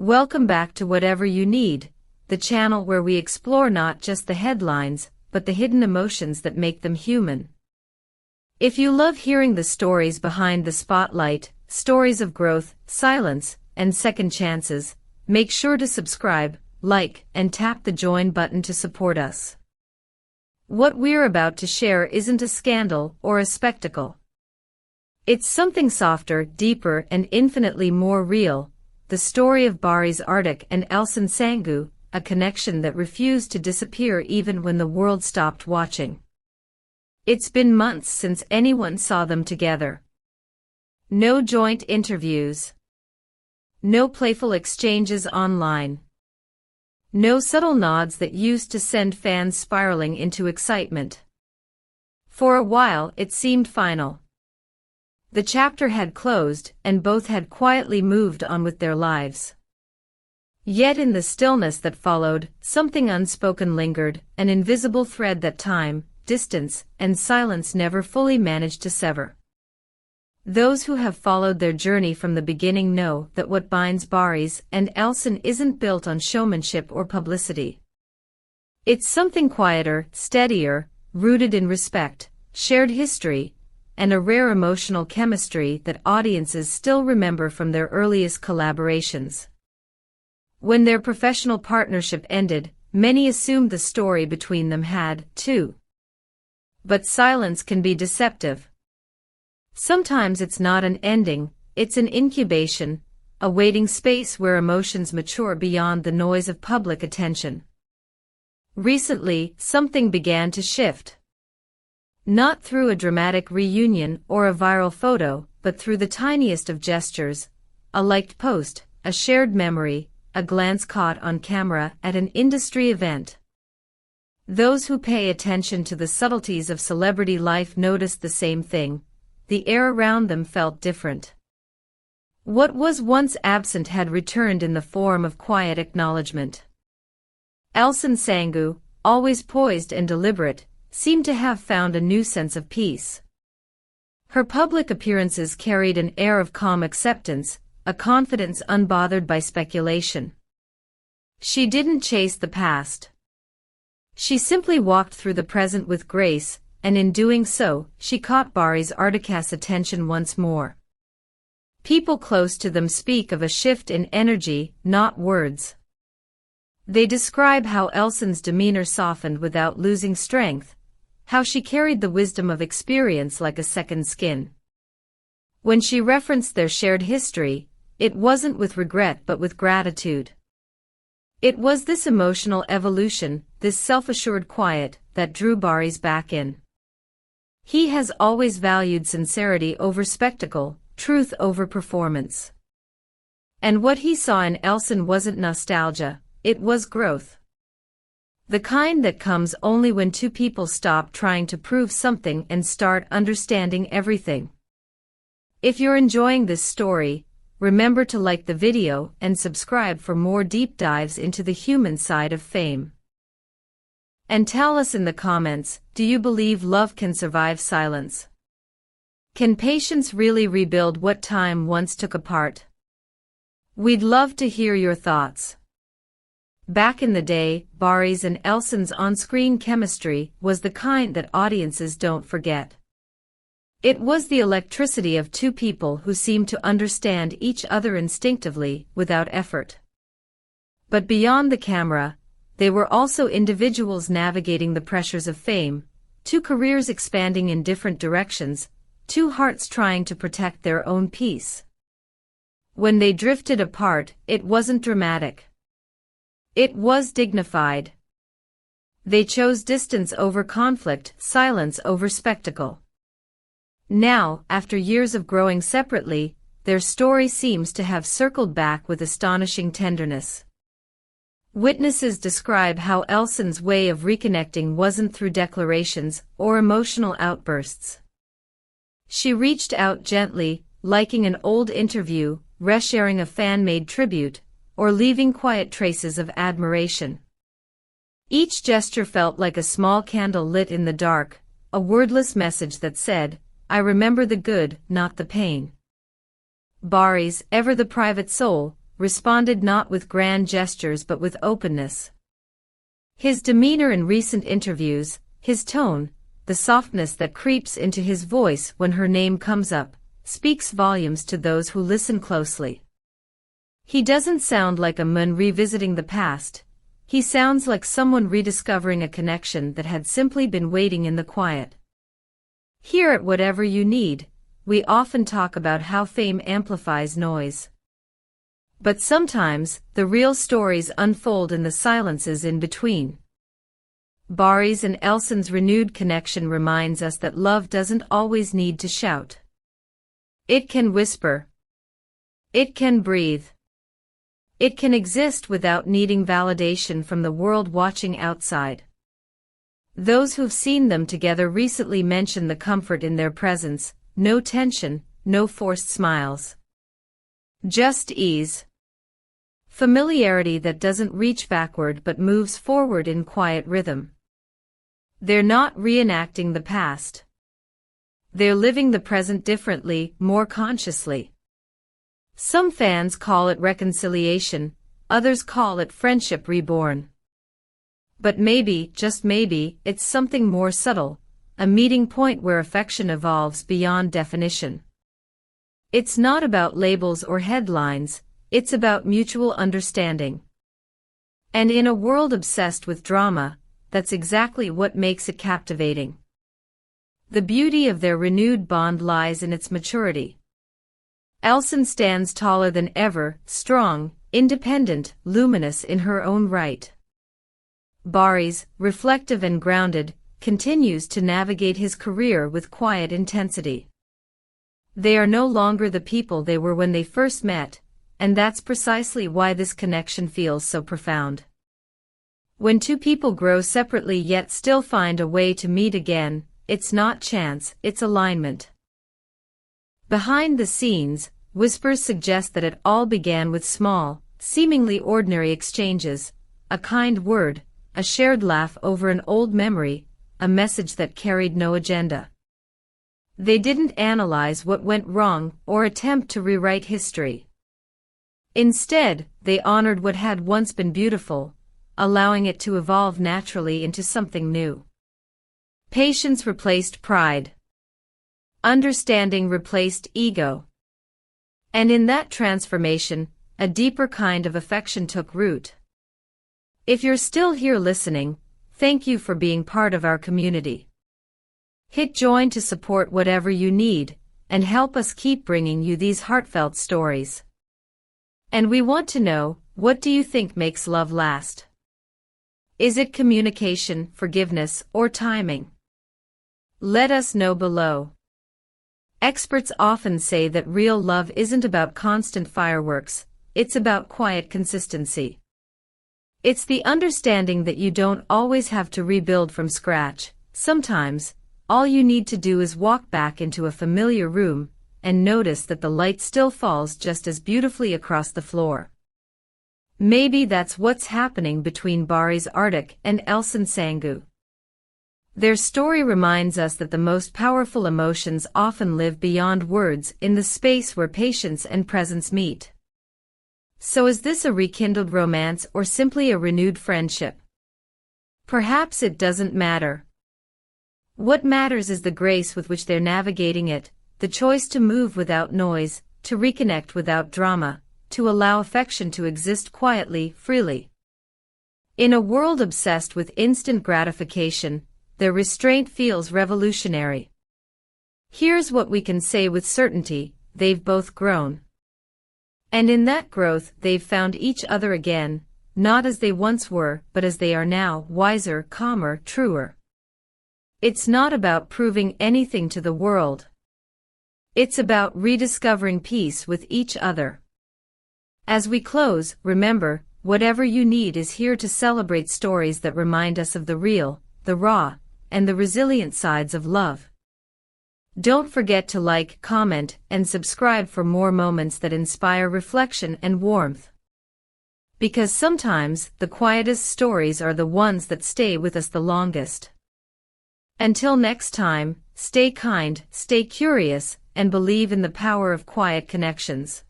Welcome back to Whatever You Need, the channel where we explore not just the headlines, but the hidden emotions that make them human. If you love hearing the stories behind the spotlight, stories of growth, silence, and second chances, make sure to subscribe, like, and tap the join button to support us. What we're about to share isn't a scandal or a spectacle. It's something softer, deeper, and infinitely more real. The story of Barış Arduç and Elçin Sangu, a connection that refused to disappear even when the world stopped watching. It's been months since anyone saw them together. No joint interviews. No playful exchanges online. No subtle nods that used to send fans spiraling into excitement. For a while it seemed final. The chapter had closed, and both had quietly moved on with their lives. Yet in the stillness that followed, something unspoken lingered, an invisible thread that time, distance, and silence never fully managed to sever. Those who have followed their journey from the beginning know that what binds Barış and Elçin isn't built on showmanship or publicity. It's something quieter, steadier, rooted in respect, shared history, and a rare emotional chemistry that audiences still remember from their earliest collaborations. When their professional partnership ended, many assumed the story between them had, too. But silence can be deceptive. Sometimes it's not an ending, it's an incubation, a waiting space where emotions mature beyond the noise of public attention. Recently, something began to shift. Not through a dramatic reunion or a viral photo, but through the tiniest of gestures, a liked post, a shared memory, a glance caught on camera at an industry event. Those who pay attention to the subtleties of celebrity life noticed the same thing. The air around them felt different. What was once absent had returned in the form of quiet acknowledgement. Elçin Sangu, always poised and deliberate, seemed to have found a new sense of peace. Her public appearances carried an air of calm acceptance, a confidence unbothered by speculation. She didn't chase the past. She simply walked through the present with grace, and in doing so, she caught Barış Arduç's attention once more. People close to them speak of a shift in energy, not words. They describe how Elçin's demeanor softened without losing strength, how she carried the wisdom of experience like a second skin. When she referenced their shared history, it wasn't with regret but with gratitude. It was this emotional evolution, this self-assured quiet, that drew Barış back in. He has always valued sincerity over spectacle, truth over performance. And what he saw in Elçin wasn't nostalgia, it was growth. The kind that comes only when two people stop trying to prove something and start understanding everything. If you're enjoying this story, remember to like the video and subscribe for more deep dives into the human side of fame. And tell us in the comments, do you believe love can survive silence? Can patience really rebuild what time once took apart? We'd love to hear your thoughts. Back in the day, Barış and Elçin's on-screen chemistry was the kind that audiences don't forget. It was the electricity of two people who seemed to understand each other instinctively, without effort. But beyond the camera, they were also individuals navigating the pressures of fame, two careers expanding in different directions, two hearts trying to protect their own peace. When they drifted apart, it wasn't dramatic. It was dignified. They chose distance over conflict, silence over spectacle. Now, after years of growing separately, their story seems to have circled back with astonishing tenderness. Witnesses describe how Elçin's way of reconnecting wasn't through declarations or emotional outbursts. She reached out gently, liking an old interview, resharing a fan-made tribute, or leaving quiet traces of admiration. Each gesture felt like a small candle lit in the dark, a wordless message that said, "I remember the good, not the pain." Barış, ever the private soul, responded not with grand gestures but with openness. His demeanor in recent interviews, his tone, the softness that creeps into his voice when her name comes up, speaks volumes to those who listen closely. He doesn't sound like a man revisiting the past. He sounds like someone rediscovering a connection that had simply been waiting in the quiet. Here at Whatever You Need, we often talk about how fame amplifies noise. But sometimes, the real stories unfold in the silences in between. Barış and Elçin's renewed connection reminds us that love doesn't always need to shout. It can whisper. It can breathe. It can exist without needing validation from the world watching outside. Those who've seen them together recently mention the comfort in their presence, no tension, no forced smiles. Just ease. Familiarity that doesn't reach backward but moves forward in quiet rhythm. They're not reenacting the past. They're living the present differently, more consciously. Some fans call it reconciliation, others call it friendship reborn. But maybe, just maybe, it's something more subtle, a meeting point where affection evolves beyond definition. It's not about labels or headlines, it's about mutual understanding. And in a world obsessed with drama, that's exactly what makes it captivating. The beauty of their renewed bond lies in its maturity. Elçin stands taller than ever, strong, independent, luminous in her own right. Barış, reflective and grounded, continues to navigate his career with quiet intensity. They are no longer the people they were when they first met, and that's precisely why this connection feels so profound. When two people grow separately yet still find a way to meet again, it's not chance, it's alignment. Behind the scenes, whispers suggest that it all began with small, seemingly ordinary exchanges, a kind word, a shared laugh over an old memory, a message that carried no agenda. They didn't analyze what went wrong or attempt to rewrite history. Instead, they honored what had once been beautiful, allowing it to evolve naturally into something new. Patience replaced pride. Understanding replaced ego. And in that transformation, a deeper kind of affection took root. If you're still here listening, thank you for being part of our community. Hit join to support Whatever You Need, and help us keep bringing you these heartfelt stories. And we want to know, what do you think makes love last? Is it communication, forgiveness, or timing? Let us know below. Experts often say that real love isn't about constant fireworks, it's about quiet consistency. It's the understanding that you don't always have to rebuild from scratch. Sometimes, all you need to do is walk back into a familiar room, and notice that the light still falls just as beautifully across the floor. Maybe that's what's happening between Barış Arduç and Elçin Sangu. Their story reminds us that the most powerful emotions often live beyond words in the space where patience and presence meet. So is this a rekindled romance or simply a renewed friendship? Perhaps it doesn't matter. What matters is the grace with which they're navigating it, the choice to move without noise, to reconnect without drama, to allow affection to exist quietly, freely. In a world obsessed with instant gratification, their restraint feels revolutionary. Here's what we can say with certainty, they've both grown. And in that growth they've found each other again, not as they once were, but as they are now, wiser, calmer, truer. It's not about proving anything to the world. It's about rediscovering peace with each other. As we close, remember, Whatever You Need is here to celebrate stories that remind us of the real, the raw, and the resilient sides of love. Don't forget to like, comment, and subscribe for more moments that inspire reflection and warmth. Because sometimes, the quietest stories are the ones that stay with us the longest. Until next time, stay kind, stay curious, and believe in the power of quiet connections.